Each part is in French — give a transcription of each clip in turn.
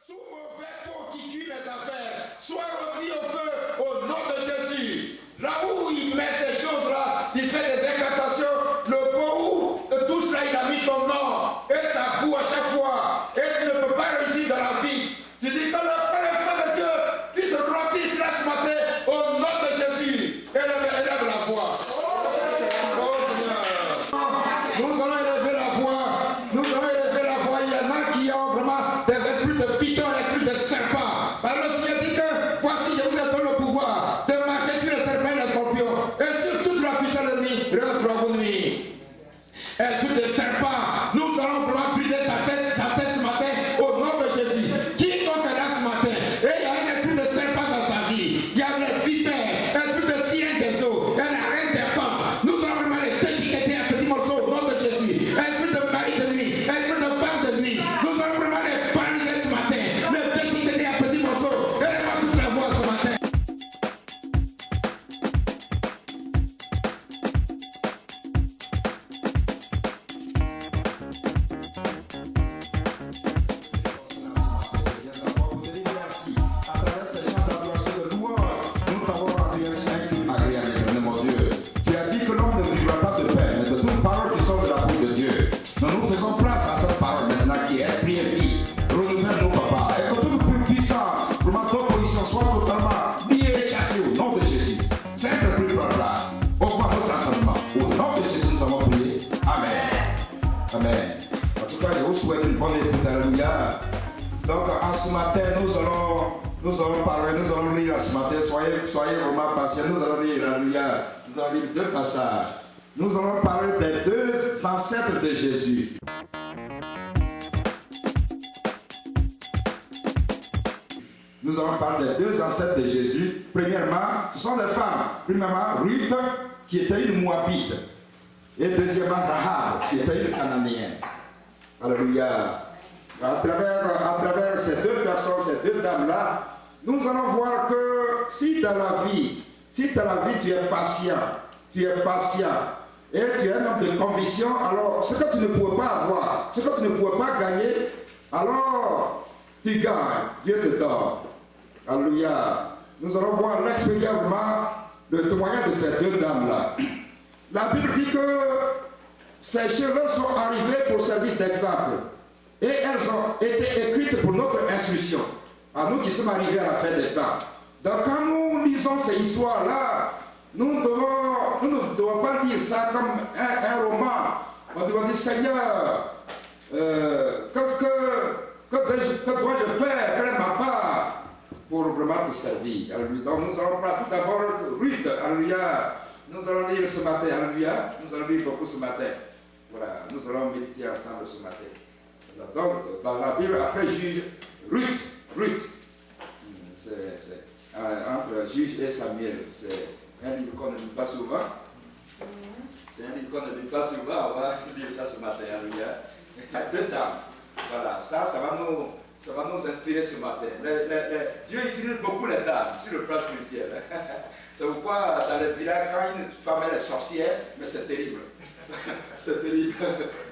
tout mauvais pot qui tue mes affaires soit remis au feu au nom de Jésus. Là où il met ces choses-là, il fait des incantations. Le pot où tout cela, il a mis ton nom. Et ça boue à chaque fois. Et tu ne peux pas réussir dans la vie. Tu dis que le Père de Dieu puisse remplir cela ce matin au nom de Jésus. Élève la voix. Nous allons élever la voix. Nous allons élever la voix. Il y en a qui ont vraiment des esprits de python, des esprits de serpent. Alors le Seigneur dit que voici, je vous ai donné le pouvoir de marcher sur les serpents et les scorpions et sur toute la puissance de l'ennemi. Reprends vos nuits. Esprit de serpent, nous allons vraiment briser sa tête ce matin au nom de Jésus. Quiconque est là ce matin, et il y a un esprit de serpent dans sa vie. Il y a les vipères, esprit de sirène des eaux, et la reine des côtes. Nous allons vraiment les déchiqueter un petit morceau au nom de Jésus. Esprit de mari de nuit, esprit de femme de nuit. Nous allons vraiment les paralyser ce matin, les déchiqueter un petit morceau. Et les tous la voix ce matin. Donc ce matin, nous allons parler, nous allons lire ce matin, soyez vraiment patients, nous allons lire, alléluia, nous allons lire deux passages. Nous allons parler des deux ancêtres de Jésus. Nous allons parler des deux ancêtres de Jésus. Premièrement, ce sont les femmes. Premièrement, Ruth, qui était une Moabite. Et deuxièmement, Rahab, qui était une Cananéenne. Alléluia. À travers ces deux personnes, ces deux dames-là, nous allons voir que si dans la vie, tu es patient, et tu es un homme de conviction, alors ce que tu ne pouvais pas avoir, ce que tu ne pouvais pas gagner, alors tu gagnes, Dieu te donne. Alléluia. Nous allons voir l'expérience, le témoignage de ces deux dames-là. La Bible dit que ces cheveux sont arrivés pour servir d'exemple. Et elles ont été écrites pour notre instruction, à nous qui sommes arrivés à la fin des temps. Donc quand nous lisons ces histoires-là, nous ne devons pas lire ça comme un roman. On doit dire, Seigneur, que dois-je faire, quelle est ma part pour vraiment te servir. Donc nous allons prendre tout d'abord Ruth, alléluia. Nous allons lire ce matin, alléluia. Nous allons lire beaucoup ce matin. Voilà, nous allons méditer ensemble ce matin. Donc, dans la Bible, après juge, Ruth, c'est entre juge et Samuel, c'est un livre qu'on ne lit pas souvent. C'est un livre qu'on ne lit pas souvent, on va lire ça ce matin, alléluia. Deux dames, voilà, ça va nous inspirer ce matin. Dieu utilise beaucoup les dames sur le plan spirituel. C'est pourquoi dans les villages, quand une femme elle est sorcière, mais c'est terrible. C'est terrible.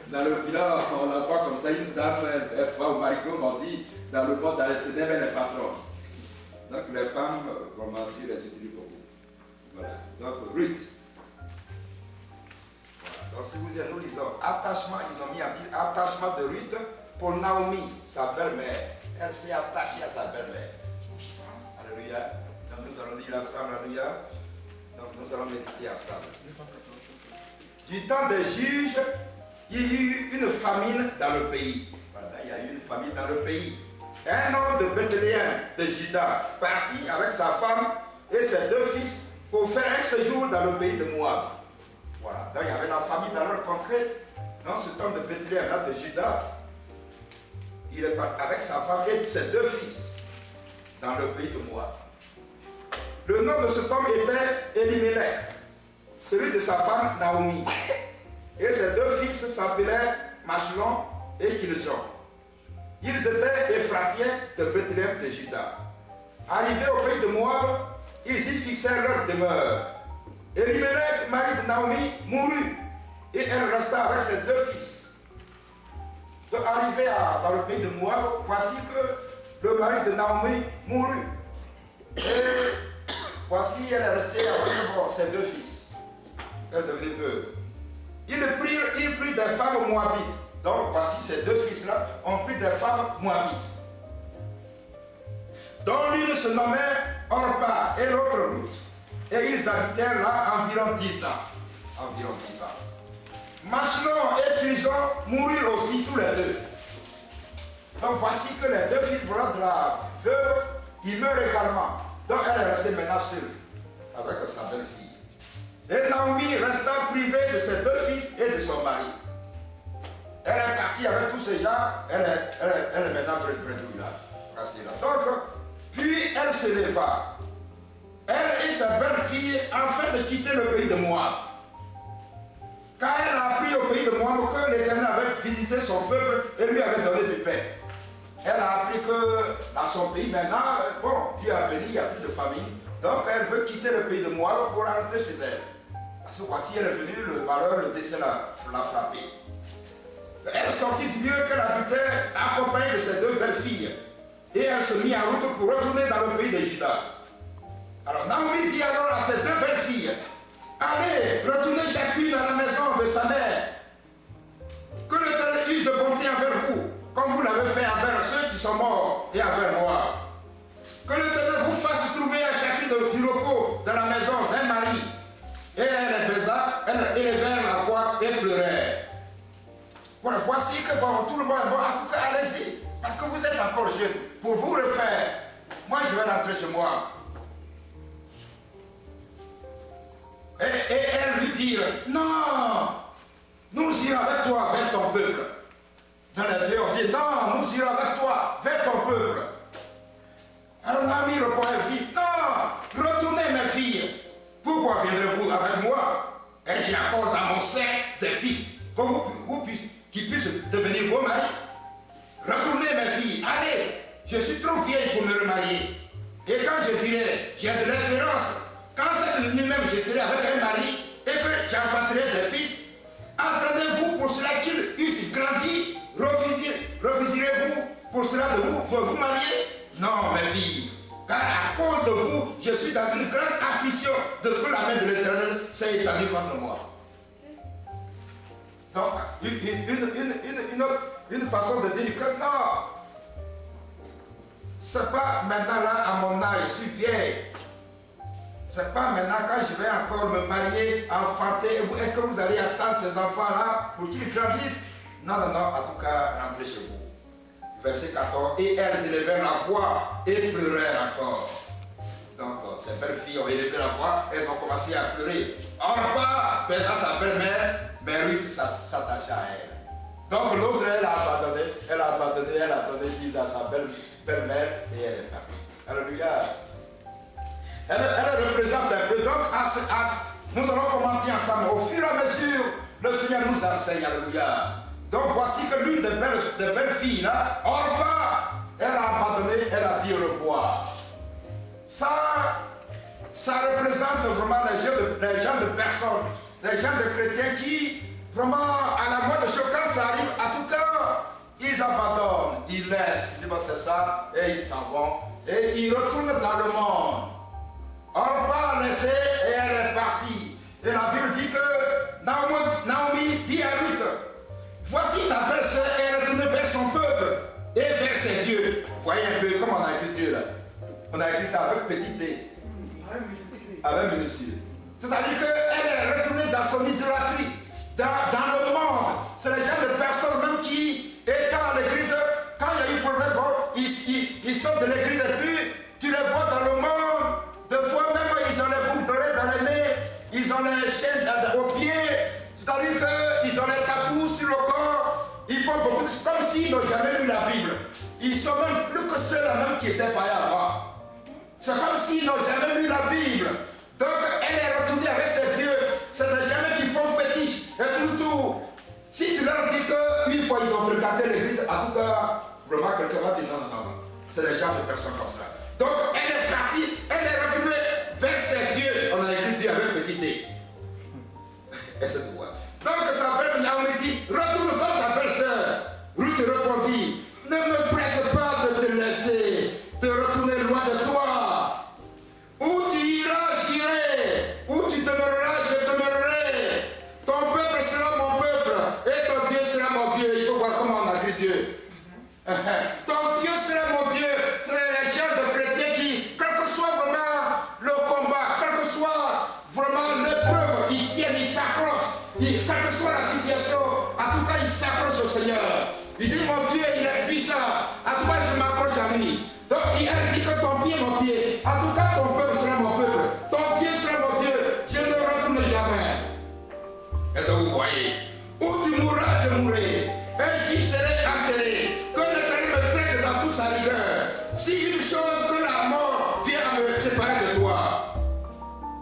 Dans le village, on la voit comme ça, une dame, elle va au marigot, on dit, dans le monde, dans les ténèbres, elle est patronne. Donc les femmes, vraiment, Dieu les utilise beaucoup. Voilà. Donc Ruth. Voilà. Donc si vous êtes, nous lisons attachement, ils ont mis un titre, attachement de Ruth pour Naomi, sa belle-mère. Elle s'est attachée à sa belle-mère. Alléluia. Donc nous allons lire ensemble, alléluia. Donc nous allons méditer ensemble. Du temps des juges, il y eut une famine dans le pays. Voilà, il y a eu une famine dans le pays. Un homme de Bethléem, de Juda, partit avec sa femme et ses deux fils pour faire un séjour dans le pays de Moab. Voilà, donc il y avait la famine dans leur contrée. Donc cet homme de Bethléem, là, de Juda, il est parti avec sa femme et ses deux fils dans le pays de Moab. Le nom de cet homme était Elimelech, celui de sa femme Naomi. Et ses deux fils s'appelaient Machlon et Kiljon. Ils étaient Éphratiens de Bethléem de Juda. Arrivés au pays de Moab, ils y fixèrent leur demeure. Elimelech, mari de Naomi, mourut et elle resta avec ses deux fils. Donc arrivé dans le pays de Moab, voici que le mari de Naomi mourut. Et voici, elle est restée avec ses 2 fils. Elle est devenue veuve. Il prit des femmes moabites. Donc voici ces 2 fils-là ont pris des femmes moabites. Dont l'une se nommait Orpa et l'autre Ruth. Et ils habitèrent là environ 10 ans. Environ 10 ans. Machlon et Trison moururent aussi tous les 2. Donc voici que les 2 fils de la veuve, ils meurent également. Donc elle est restée maintenant seule avec sa belle-fille. Et Naomi resta privée de ses 2 fils et de son mari. Elle est partie avec tous ces gens, elle est maintenant près du village. Donc, puis elle se leva, elle et sa belle-fille, afin de quitter le pays de Moab. Car elle a appris au pays de Moab que l'Éternel avait visité son peuple et lui avait donné du pain. Elle a appris que dans son pays, maintenant, bon, Dieu a béni, il n'y a plus de famine. Donc elle veut quitter le pays de Moab pour rentrer chez elle. Parce que voici, elle est venue, le malheur, le décès l'a frappée. Elle sortit du lieu qu'elle habitait, accompagnée de ses 2 belles-filles. Et elle se mit en route pour retourner dans le pays de Juda. Alors Naomi dit alors à ses 2 belles-filles, allez, retournez chacune à la maison de sa mère. Que l'Éternel use de bonté envers vous, comme vous l'avez fait envers ceux qui sont morts et envers moi. Que l'Éternel vous fasse trouver à chacune du repos dans la maison d'un mari. Et elle les baisa, elle élevèrent la voix et pleurèrent. Voilà, voici que bon, tout le monde est bon. En tout cas, allez-y, parce que vous êtes encore jeune. Pour vous refaire, moi je vais rentrer chez moi. Et elle lui dit, non, nous irons avec toi vers ton peuple. Dans les 2, on dit, non, nous irons avec toi vers ton peuple. Alors Naomi répond, elle dit, non, retournez mes filles. Pourquoi viendrez-vous avec moi? Et j'ai encore dans mon sein des fils, qui puissent devenir vos maris. Retournez mes filles, allez, je suis trop vieille pour me remarier. Et quand je dirai, j'ai de l'espérance, quand cette nuit même je serai avec un mari et que j'enfanterai des fils, entendez-vous pour cela qu'ils eussent grandi, refuserez-vous pour cela de vous marier? Non, mes filles, car à cause de vous, je suis dans une grande affliction de ce que la main de l'Éternel s'est étendue contre moi. Donc, une façon de dire que non, c'est pas maintenant là à mon âge, je suis vieille. C'est pas maintenant quand je vais encore me marier, enfanter. Est-ce que vous allez attendre ces enfants-là pour qu'ils grandissent? Non, non, non, en tout cas, rentrez chez vous. Verset 14, et elles élevèrent la voix et pleurèrent encore. Donc, ces belles filles ont élevé la voix, elles ont commencé à pleurer. Orpa baisa sa belle-mère, mais Ruth s'attacha à elle. Donc l'autre, elle a donné fils à sa belle-mère et elle est partie. Alléluia. Elle représente un peu. Donc, nous allons commenter ensemble. Au fur et à mesure, le Seigneur nous enseigne. Alléluia. Donc voici que l'une des belles filles, là, Orpa, elle a abandonné, elle a dit au revoir. Ça représente vraiment les gens de personnes, les gens de chrétiens qui, vraiment, à la moindre chose, quand ça arrive, en tout cas, ils abandonnent, ils laissent, ils disent c'est ça, et ils s'en vont, et ils retournent dans le monde. Orpa a laissé et elle est partie. Et la Bible dit que Naomi dit à Ruth, voici ta belle-sœur est retournée vers son peuple et vers ses dieux. Voyez un peu comment on a écrit Dieu là. On a écrit ça avec petit d. Avec minuscule. C'est-à-dire qu'elle est retournée dans son idolâtrie, dans le monde. C'est les gens de personnes même qui, étant à l'église, quand il y a eu problème, bon, ils sortent de l'église et puis tu les vois dans le monde. Des fois même ils ont les boucles d'oreilles dans les nez, ils ont les chaînes aux pieds. C'est-à-dire qu'ils ont les tatous sur le corps, ils font beaucoup de choses, comme s'ils n'ont jamais lu la Bible. Ils sont même plus que ceux-là même qui étaient païens avant. C'est comme s'ils n'ont jamais lu la Bible. Donc elle est retournée avec ses dieux. C'est des gens qui font fétiche et tout. Si tu leur dis qu'une fois ils ont fréquenté l'église, en tout cas, vraiment quelqu'un va dire non. C'est des gens de personnes comme ça. Donc elle est partie, elle est retournée vers ses dieux. On a écrit Dieu avec petit d. Et c'est tout. Donc sa belle Naomi dit, retourne comme ta belle-sœur. Ruth répondit, ne me presse pas de te laisser. Seigneur. Il dit, mon Dieu, il est puissant. En tout cas, je m'accroche à lui. Donc, il dit que ton pied, mon pied. En tout cas, ton peuple sera mon peuple. Ton Dieu sera mon Dieu. Je ne retourne jamais. Est-ce que vous voyez? Où tu mourras, je mourrai. Et j'y serai enterré. Que l'Éternel me traite dans toute sa rigueur. Si une chose que la mort vient me séparer de toi.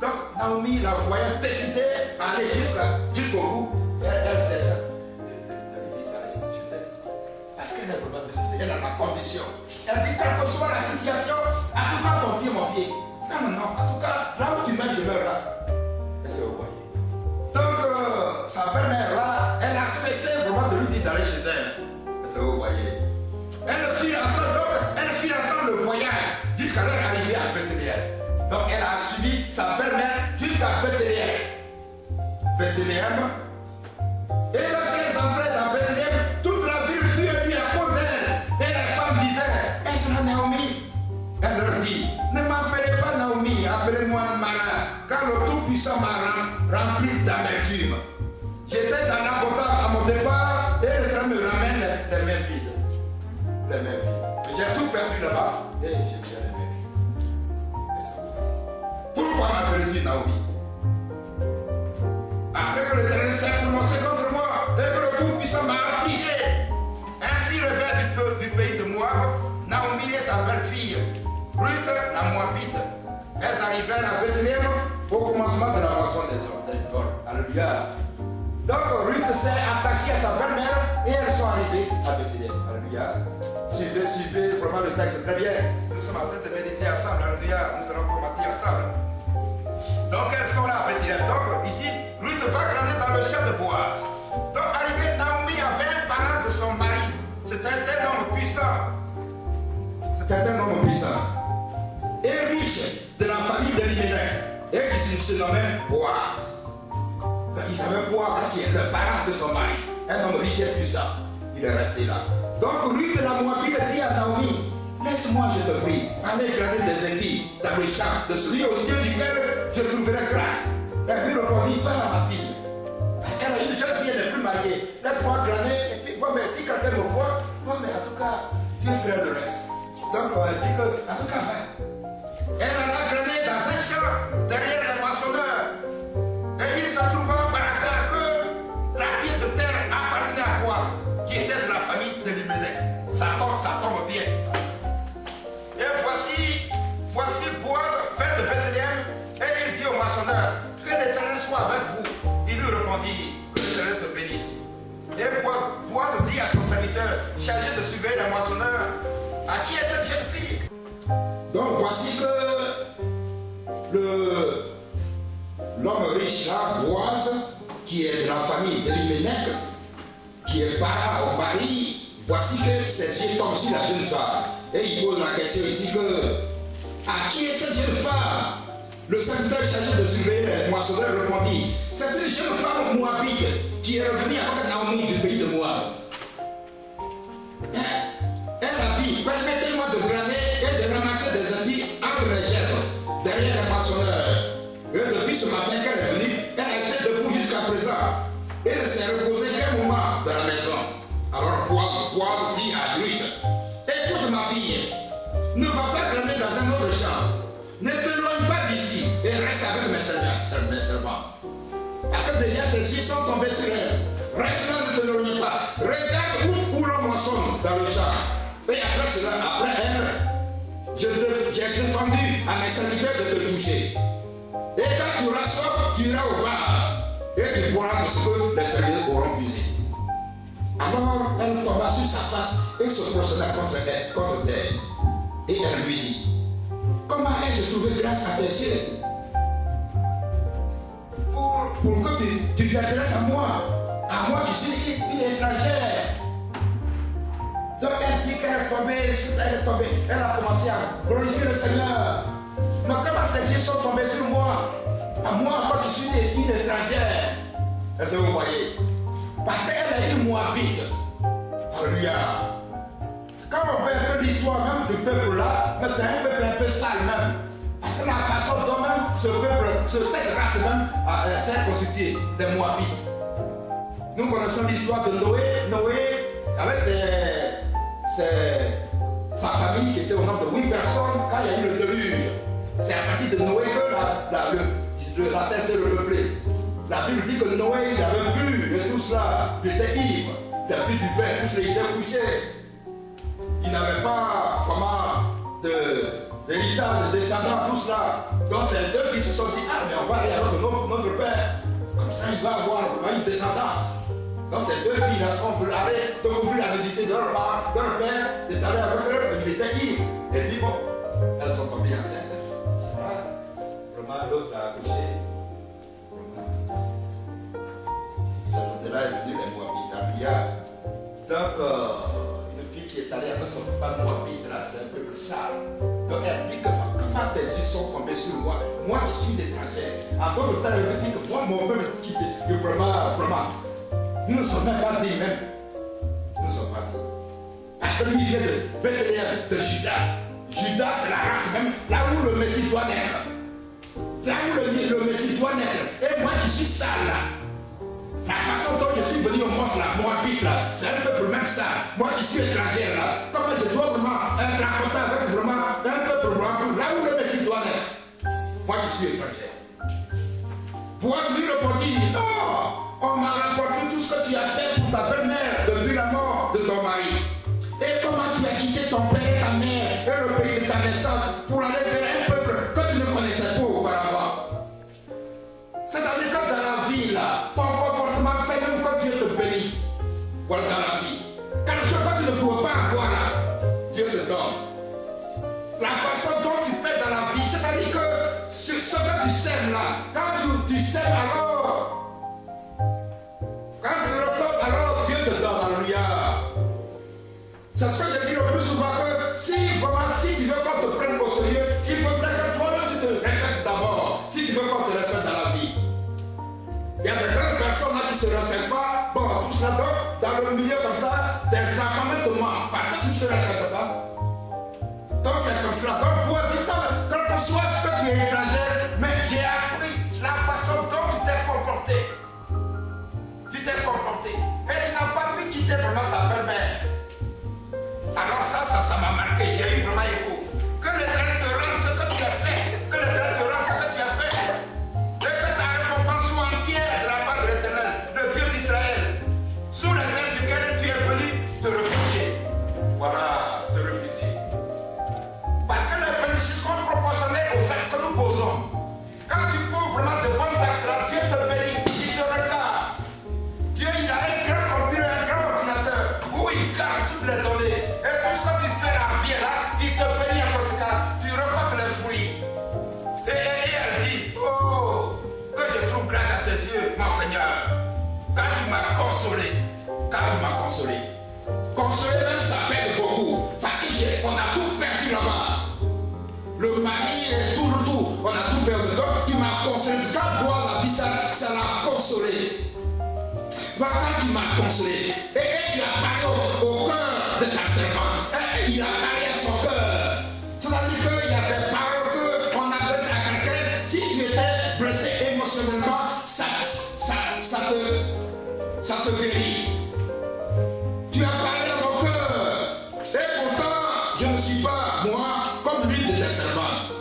Donc, Naomi, la voyant décidée à aller jusqu'au bout, elle sait ça. Parce qu'elle est vraiment décidée, elle a la conviction. Elle dit, quelle que soit la situation, en tout cas, ton pied, mon pied. Non, non, non, en tout cas, là où tu mets, je meurs là. Est-ce que vous voyez? Donc, sa belle-mère là, elle a cessé vraiment de lui dire d'aller chez elle. Est-ce que vous voyez? Elle fit ensemble le voyage jusqu'à leur arrivée à Bethléem. Donc, elle a suivi sa belle-mère jusqu'à Bethléem. Bethléem. Et lorsqu'elles entraient dans Bethléem, toute la ville fut émue à cause d'elle. Et les femmes disaient, est-ce la Naomi? Elle leur dit, ne m'appelez pas Naomi, appelez-moi Mara, car le Tout-Puissant m'a rempli d'amertume. J'étais dans l'abondance à mon départ, et l'Éternel me ramène les mains vides. Les mains vides. J'ai tout perdu là-bas, et j'ai bien les mains vides. Pourquoi m'appelez-tu Naomi? Après que l'Éternel s'est prononcé contre moi, et que le Tout-Puissant m'a affligé. Ainsi revint du pays de Moab, Naomi et sa belle-fille, Ruth la Moabite. Elles arrivèrent à Bethléem au commencement de la moisson des idoles. Alléluia. Donc Ruth s'est attachée à sa belle-mère et elles sont arrivées à Bethléem. Alléluia. Suivez vraiment le texte très bien. Nous sommes en train de méditer ensemble. Alléluia. Nous allons commenter ensemble. Donc elles sont là à Bethléem. Donc ici, Ruth va glaner dans le champ de Boaz. Donc arrivée, Naomi avait un parent de son mari. C'était un homme puissant. C'était un homme puissant. Et riche de la famille d'Elimelech. Et qui se nommait Boaz. Donc il savait Boaz qui est le parent de son mari. Un homme riche et puissant. Il est resté là. Donc Ruth la Moabite dit à Naomi, laisse-moi, je te prie, aller glaner des épis dans le champ de celui aux yeux duquel je trouverai grâce. Elle lui répondit, va ma fille. Parce qu'elle a une jeune fille, elle n'est plus mariée. Laisse-moi glaner, et puis, bon, mais si quelqu'un me voit, bon, mais en tout cas, viens faire le reste. Donc, elle dit que, en tout cas, va. Elle alla glaner dans un champ, derrière les moissonneurs. Et il se trouva par hasard que la pièce de terre appartenait à Boaz, qui était de la famille de Elimelech. Ça tombe bien. Et voici Boaz fait de Bethléem, et il dit au moissonneur, que l'Éternel soit avec vous. Il lui répondit, que l'Éternel te bénisse. Et Boaz dit à son serviteur, chargé de surveiller les moissonneurs, à qui est cette jeune fille? Donc voici que l'homme riche là, Boaz, qui est de la famille d'Elimelech, qui est parent au mari, voici que ses yeux tombent sur la jeune femme. Et il pose la question ici que, à qui est cette jeune femme? Le serviteur chargé de surveiller les moissonneurs répondit, c'est une jeune femme moabite qui est revenue avec Naomi du pays de Moab. Elle a dit, permettez-moi de glaner et de ramasser des habits entre les gerbes, derrière les moissonneurs. Et depuis ce matin qu'elle est venue, elle a été debout jusqu'à présent. Et ne s'est reposée qu'un moment dans la maison. Alors Boaz dit à Ruth, écoute ma fille, ne va pas glaner dans un autre champ. Ne t'éloigne pas d'ici et reste avec mes servants. Parce que déjà ces yeux sont tombés sur elle. Reste là, ne t'éloigne pas. Regarde où l'on moissonne dans le champ. Et après cela, après elle, j'ai défendu à mes serviteurs de te toucher. Et quand tu auras soif, tu iras au vase et tu boiras de ce que les serviteurs auront puisé. Alors elle tomba sur sa face et se prosternait contre terre. Et elle lui dit, comment ai-je trouvé grâce à tes yeux? Pour que tu t'intéresses à moi qui suis une étrangère. Donc elle dit qu'elle est tombée, elle a commencé à glorifier le Seigneur. Mais comment ces yeux sont tombés sur moi? À moi qui suis une étrangère. Est-ce que vous voyez? Parce qu'elle est une Moabite. Alléluia. Quand on fait un peu d'histoire même du peuple là, mais c'est un peuple un peu sale même. Parce que la façon dont même ce peuple, cette race même, s'est constituée des Moabites. Nous connaissons l'histoire de Noé. Noé avec sa famille qui était au nombre de 8 personnes quand il y a eu le déluge. C'est à partir de Noé que la terre s'est repeuplée. La Bible dit que Noé, il avait bu et tout cela, il était ivre, il a bu du vin, tout cela, il était couché. Il n'avait pas vraiment d'héritage, de descendants, tout cela. Donc ces deux fils se sont dit, ah mais on va aller à notre père. Comme ça il va avoir une descendance. Donc ces deux filles-là sont allées découvrir la nudité de leur père, d'être allé avec eux, il était ivre. Et puis bon, elles sont tombées enceintes. C'est vrai. Vraiment l'autre a accouché. De là est venu les Moabites. Donc, une fille qui est allée avec son papa Moabite, là, c'est un peu sale. Donc, elle dit que comment tes yeux sont tombés sur moi? Moi, je suis une étrangère. En d'autres temps, elle me dit que moi, mon peuple quitte. Et vraiment, nous ne sommes même pas dit, même. Nous ne sommes pas dit. Parce que lui, il vient de Bethléem, de Juda. Juda, c'est la race même, là où le Messie doit naître. Là où le Messie doit naître. Et moi qui suis sale, là. La façon dont je suis venu au monde là, Moabite là, c'est un peuple même ça. Moi qui suis étranger là, comment je dois vraiment être en contact avec vraiment un peuple blanc, là où le Messie doit être. Moi qui suis étranger. Boaz lui répondit, non, on m'a rapporté tout ce que tu as fait pour ta belle-mère depuis la mort de ton mari. Et comment tu as quitté ton père et ta mère et le pays de ta naissance pour aller vers un peuple que tu ne connaissais pas auparavant. C'est-à-dire que dans la vie là, ton comportement fait même quand Dieu te bénit. Voilà dans la vie. Quelque chose que tu ne pouvais pas avoir là, Dieu te donne. La façon dont tu fais dans la vie, c'est-à-dire que ce que tu sèmes là, quand tu sèmes alors, quand tu récoltes alors, Dieu te donne, alléluia. C'est ce que je dis le plus souvent que si tu veux qu'on te prenne au sérieux, il faudrait que toi-même tu te respectes d'abord. Si tu veux qu'on te respecte dans la vie. Il y a de grandes personnes là qui ne se respectent pas. Bon, tout cela donc, dans le milieu comme ça, des enfants te mentent parce que tu ne te respectes pas. Donc c'est comme cela. Donc pour dire, quel que soit que tu es étranger, mais j'ai appris la façon dont tu t'es comporté. Tu t'es comporté. Et tu n'as pas pu quitter vraiment ta belle-mère. Alors ça m'a marqué. J'ai eu vraiment écho. Que l'Éternel te rende ce que tu as fait. Que l'Éternel te rende ce que tu as fait. Et que ta récompense soit entière de la part de l'Éternel, le Dieu d'Israël, sous les ailes duquel tu es venu te réfugier. Voilà, te réfugier. Parce que les bénédictions sont proportionnées aux actes que nous posons. Quand tu poses vraiment de bons actes là, Dieu te bénit, il te regarde. Dieu, il a un grand computer, un grand ordinateur où il garde toutes les données. Et tout ce que tu fais là, bien là, il te bénit en conséquence. Tu récoltes les fruits. Et elle dit, oh, que je trouve grâce à tes yeux, mon Seigneur, quand tu m'as consolé, consolé même ça pèse beaucoup, parce qu'on a tout perdu là-bas, le mari et tout, on a tout perdu, donc tu m'as consolé, quand Boaz a dit ça l'a consolé, mais quand tu m'as consolé, et tu as parlé au cœur de ta servante, et il a parlé à son cœur, c'est-à-dire qu'il y a des paroles qu'on appelle ça à quelqu'un, si tu étais blessé émotionnellement, ça te guérit. Tu as parlé à mon cœur. Et pourtant, je ne suis pas, moi, comme l'une de tes servantes.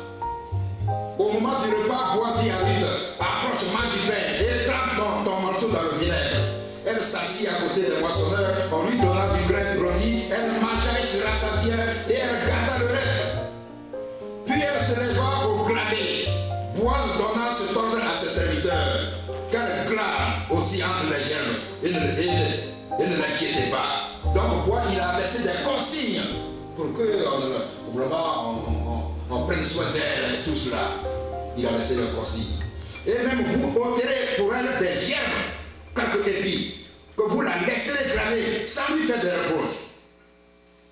Au moment du repas, Boaz dit à Ruth, approche-moi du pain et trempe ton morceau dans le vinaigre. Elle s'assit à côté des moissonneurs, on lui donna du grain rôti, elle mangea et se rassasia et elle garda le reste. Puis elle se leva au glaner. Boaz donna ce ordre à ses serviteurs, qu'elle glane aussi entre les germes et ne l'inquiétez pas. Donc Boaz, il a laissé des consignes pour que on prenne soin d'elle et tout cela. Il a laissé des consignes. Et même vous ôterez pour elle des germes, quelques épis, que vous la laisserez glaner sans lui faire des reproches.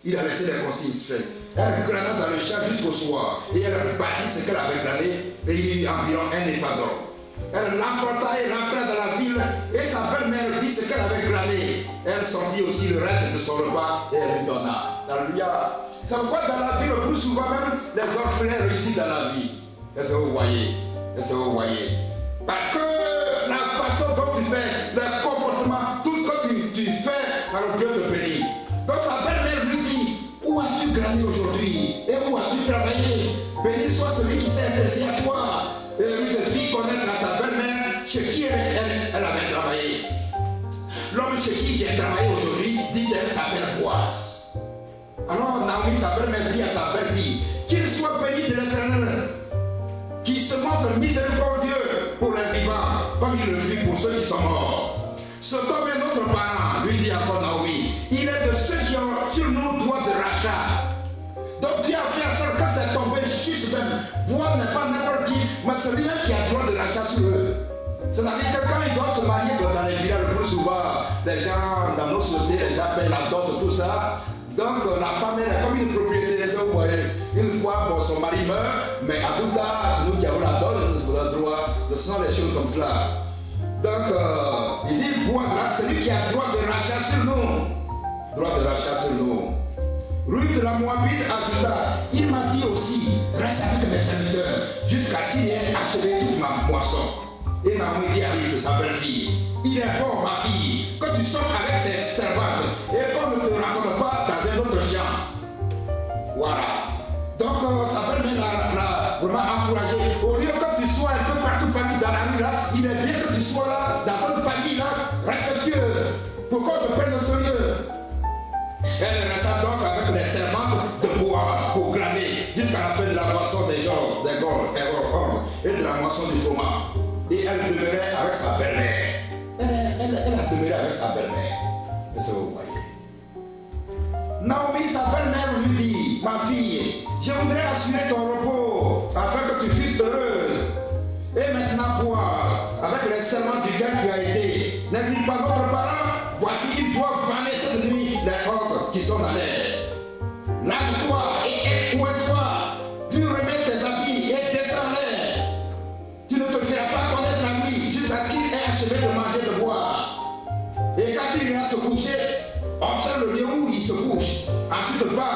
Il a laissé des consignes faites. Elle glana dans le champ jusqu'au soir. Et elle bâtit ce qu'elle avait glané. Et il y eut environ un épha d'or. Elle l'emporta et rentra dans la ville. Et sa belle-mère vit ce qu'elle avait glané. Elle sortit aussi le reste de son repas et elle lui donna. Alléluia. C'est pourquoi dans la vie, le plus souvent même, les orphelins réussissent dans la vie. Est-ce que vous voyez? Est-ce que vous voyez? Parce que la façon dont tu fais, le comportement, tout ce que tu fais, alors Dieu te bénit. aujourd'hui? Et où as-tu travaillé? Béni soit celui qui s'est intéressé à toi. Et Ruth fit connaître à sa belle-mère chez qui elle avait travaillé. L'homme chez qui j'ai travaillé aujourd'hui, dit qu'elle s'appelle Boaz. Alors Naomi, sa belle-mère, dit à sa belle-fille, qu'il soit béni de l'Éternel, qui se montre miséricordieux pour les vivants, comme il le fut pour ceux qui sont morts. Ce comme un autre parent, lui dit encore Naomi, il est de ceux qui ont sur nous droit de rachat. Donc Dieu a fait en sorte que c'est tombé juste même. Boaz n'est pas n'importe qui, mais celui qui a droit de rachat sur eux. C'est-à-dire que quand ils doivent se marier dans les villages, le plus souvent, les gens dans nos sociétés, les gens payent la dot, tout ça. Donc la femme elle est comme une propriété, vous voyez. Une fois bon, son mari meurt, mais en tout cas, c'est nous qui avons la dot, nous avons le droit de ce sont les choses comme cela. Donc il dit, c'est lui qui a droit de rachat sur nous. Droit de rachat sur nous. Ruth la Moabite ajouta, il m'a dit aussi, reste avec mes serviteurs, jusqu'à ce qu'il ait achevé toute ma moisson. Et Naomi dit à Ruth, sa belle-fille, il est bon, ma fille, que tu sortes avec ses servantes et qu'on ne te raconte pas dans un autre champ. Voilà. Donc, sa belle-mère l'a vraiment encouragé. Au lieu que tu sois un peu partout parmi dans la rue, là, il est bien que tu sois là, dans cette famille-là, respectueuse, pour qu'on te prenne au sérieux. Elle resta donc avec les servantes de Boaz pour glaner jusqu'à la fin de la moisson des gens, des gorges et de la moisson du froment. Et elle demeurait avec sa belle-mère. Elle a demeuré avec sa belle-mère. Est-ce que vous voyez? Naomi, sa belle-mère, lui dit, ma fille, je voudrais assurer ton repos afin que tu fusses heureuse. Et maintenant, Boaz, avec les serments duquel tu as été, n'est-il pas notre parent? Voici qu'ils doivent vanner cette nuit les orques qui sont dans l'air. Lave-toi et ouette-toi, puis remets tes habits et descends l'air. Tu ne te feras pas connaître la nuit jusqu'à ce qu'il ait achevé de manger et de boire. Et quand il ira se coucher, observe le lieu où il se couche. Ensuite va,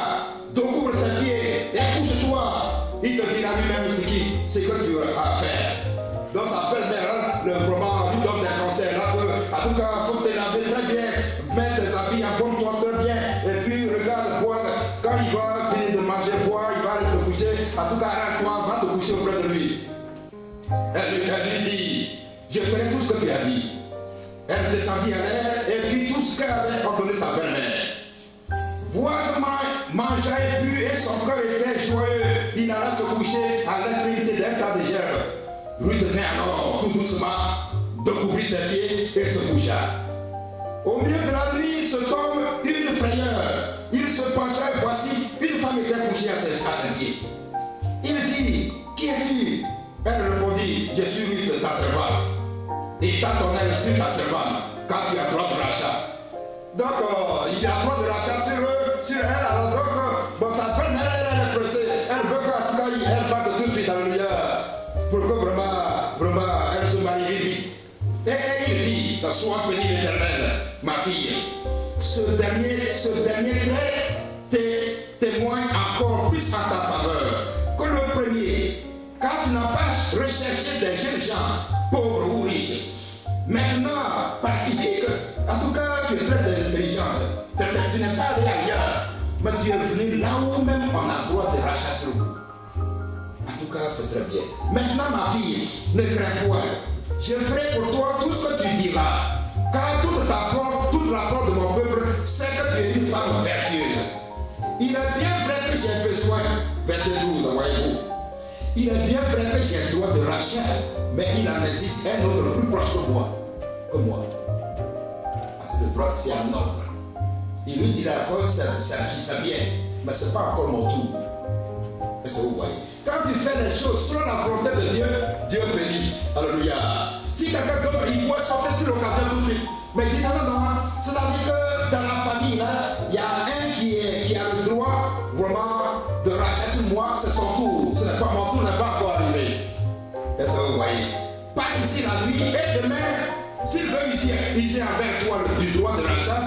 découvre ses pieds et couche-toi. Il te dira lui-même ce que tu as à faire. Donc sa belle-mère, vraiment, lui donne des conseils. Là, en tout cas, il faut te laver très bien, mettre tes habits, abonne-toi très bien. Et puis regarde, bois, quand il va finir de manger, boire, il va aller se coucher. En tout cas, arrête-toi, va te coucher auprès de lui. Elle lui dit, je ferai tout ce que tu as dit. Elle descendit à l'air et fit tout ce qu'elle avait ordonné sa belle-mère. Boaz mangea et but et son cœur était joyeux. Il alla se coucher à l'extrémité d'un tas de gerbes. Ruth vint alors tout doucement, découvrit ses pieds et se coucha. Au milieu de la nuit se tombe une frayeur. Il se pencha et voici une femme était couchée à ses pieds. Il dit, qui es-tu? Elle répondit, je suis Ruth, ta servante. Et tends ton aile sur ta servante, quand tu as droit de rachat. Donc, il a droit de rachat sur elle. Alors, donc, bon, sa belle-mère, elle est pressée. Elle veut qu'en tout cas, elle parte tout de suite dans le lieu. Pour que vraiment, elle se marie vite. Et il dit, sois béni l'Éternel, ma fille. Ce dernier trait témoigne encore plus en ta faveur que le premier. Car tu n'as pas recherché des jeunes gens, pauvres ou riches. Maintenant, parce qu'il dit que, en tout cas, tu es très intelligente. Tu n'es pas allé ailleurs, mais tu es venu là où même on a droit de rachat sur vous. En tout cas, c'est très bien. Maintenant, ma fille, ne crains point. Je ferai pour toi tout ce que tu diras. Car toute la porte de mon peuple sait que tu es une femme vertueuse. Il est bien vrai que j'ai besoin, verset 12, voyez-vous. Il est bien vrai que j'ai le droit de rachat, mais il en existe un autre plus proche que moi. Parce que le droit, c'est un autre. Il lui dit la cause, ça vient, mais ce n'est pas encore mon tour. Est-ce que vous voyez? Quand tu fais les choses selon la volonté de Dieu, Dieu bénit. Alléluia. Si quelqu'un d'autre, il pourrait sortir sur l'occasion tout de suite. Mais il dit non. C'est-à-dire que dans la famille, là, il y a un qui a le droit vraiment de racheter sur moi, c'est son tour. Ce n'est pas mon tour, n'est pas encore arrivé. Est-ce que vous voyez? Passe ici la nuit et demain, s'il veut user avec toi du droit de rachat,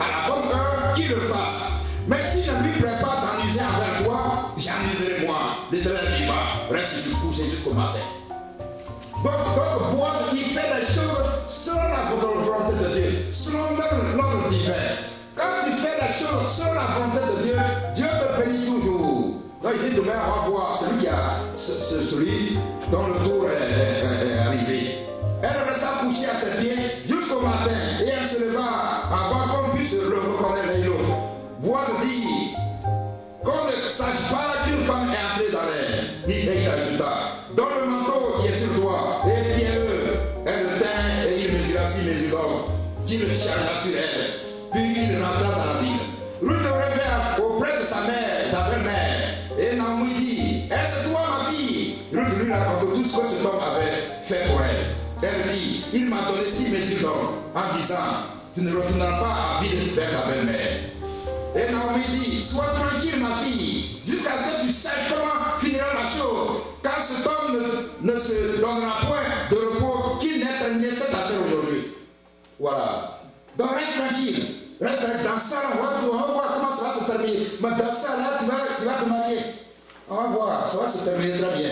à la bonne heure, qu'il le fasse. Mais si je ne lui prépare d'en user avec toi, j'en userai moi. L'Éternel vivant, reste sur coucher jusqu'au matin. Donc, Boaz, il fait les choses selon la volonté de Dieu, selon l'ordre divin. Quand tu fais les choses selon la volonté de Dieu, Dieu te bénit toujours. Donc il dit demain on va voir celui dont le tour est arrivé. Elle resta couchée à ses pieds jusqu'au matin et elle se leva avant qu'on puisse le reconnaître l'un et l'autre. Boaz dit qu'on ne sache pas qu'une femme est entrée dans l'air. Il ajouta, donne le manteau qui est sur toi et tiens-le. Elle le tint et il mesura 6 mesures d'or qui le chargea sur elle. Puis il rentra dans la ville. Ruth revint auprès de sa mère, sa belle-mère. Et Naomi dit, est-ce toi ma fille? Ruth lui raconte tout ce que cet homme avait fait pour elle. Elle dit, il m'a donné 6 mesures d'or en disant, tu ne retourneras pas en ville vers ta belle-mère. Et Naomi dit, sois tranquille ma fille, jusqu'à ce que tu saches comment finira la chose, car cet homme ne se donnera point de repos qu'il n'ait terminé cette affaire aujourd'hui. Voilà. Donc reste tranquille, reste dans ça, on va voir comment ça va se terminer. Mais dans ça là, tu vas te marier. On va voir, ça va se terminer très bien.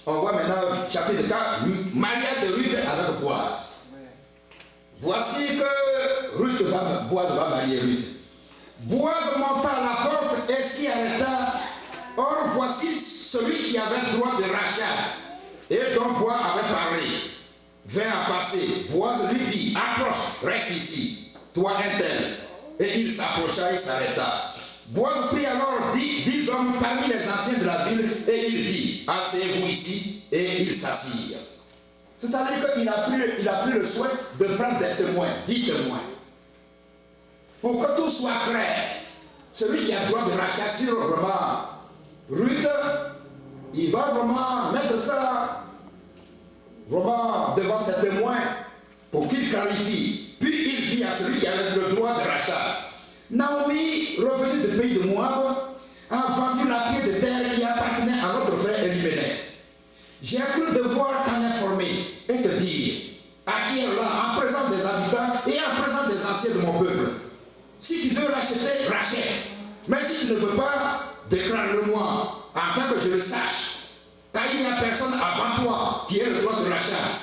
On voit maintenant chapitre 4, mariage de Ruth avec Boaz. Voici que Boaz va marier Ruth. Boaz monta à la porte et s'y arrêta. Or, voici celui qui avait le droit de rachat et dont Boaz avait parlé. Vint à passer. Boaz lui dit, approche, reste ici, toi un tel. Et il s'approcha et s'arrêta. Boaz prit alors 10 hommes parmi les anciens de la ville et il dit, asseyez-vous ici, et ils s'assirent. C'est-à-dire qu'il a pris le soin de prendre des témoins, 10 témoins. Pour que tout soit clair, celui qui a le droit de rachat sur vraiment Ruth, il va vraiment mettre ça vraiment devant ses témoins pour qu'il clarifie. Puis il dit à celui qui avait le droit de rachat, Naomi, revenue du pays de Moab, a vendu la pied de terre qui appartenait à notre frère Elimelech. J'ai cru devoir t'en informer et te dire, acquiers-la en présence des habitants et en présence des anciens de mon peuple. Si tu veux racheter, rachète. Mais si tu ne veux pas, déclare-le-moi, afin que je le sache. Car il n'y a personne avant toi qui ait le droit de rachat.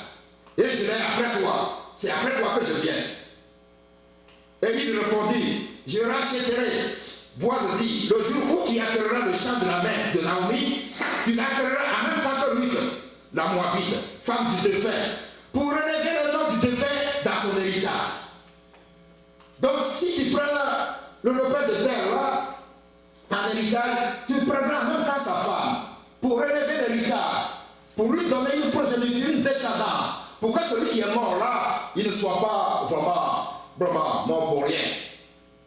Et je l'ai après toi. C'est après toi que je viens. Et il répondit, je rachèterai. Boaz dit, le jour où tu accueilleras le champ de la main de Naomi, tu l'accueilleras en même temps que Ruth, la Moabite, femme du défunt, pour relever le nom du défunt dans son héritage. Donc si tu prends le repas de terre là, en héritage, tu prendras en même temps sa femme, pour relever l'héritage, pour lui donner une progéniture, une descendance, pour que celui qui est mort là, il ne soit pas vraiment mort pour rien.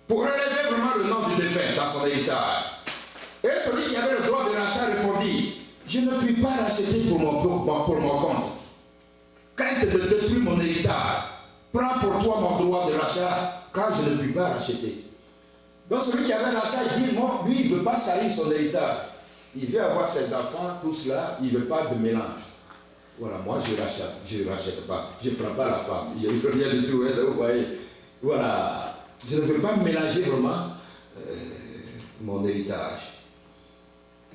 Pour relever vraiment le nom du défunt dans son héritage. Et celui qui avait le droit de rachat répondit, je ne puis pas racheter pour mon compte. Crainte de détruire mon héritage, prends pour toi mon droit de rachat, car je ne puis pas racheter. Donc celui qui avait rachat, il dit, non, lui, il ne veut pas salir son héritage. Il veut avoir ses enfants, tout cela, il ne veut pas de mélange. Voilà, moi je ne rachète pas, je ne prends pas la femme, je ne veux rien du tout, vous voyez. Voilà. Je ne veux pas mélanger vraiment mon héritage.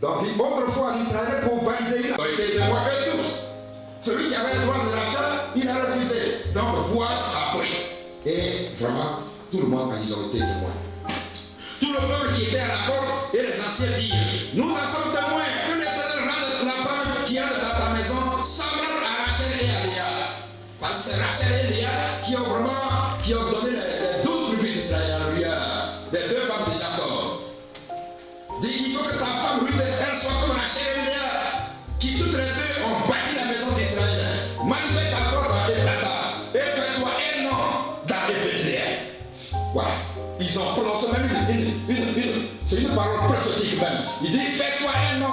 Donc, autrefois en Israël, pour valider, il a été témoin de tous. Celui qui avait le droit de l'achat, il a refusé. Donc, Boaz a pris. Et vraiment, tout le monde, ils ont été témoins. Tout le peuple qui était à la porte et les anciens dirent, nous en sommes témoins que l'Éternel rende la femme qui entre dans ta maison semblable à Rachel et à Léa. Parce que c'est Rachel et Léa qui ont donné les 12 tribus d'Israël, les 2 femmes de Jacob. Dit, il faut que ta femme, Ruth, elle soit comme Rachel et Léa, qui toutes les 2 ont bâti la maison d'Israël. Manifeste ta force dans Ephrata, et fais-toi un nom dans Bethléem. Voilà. Ils ont prononcé même c'est une parole prophétique même. Il dit, fais-toi un nom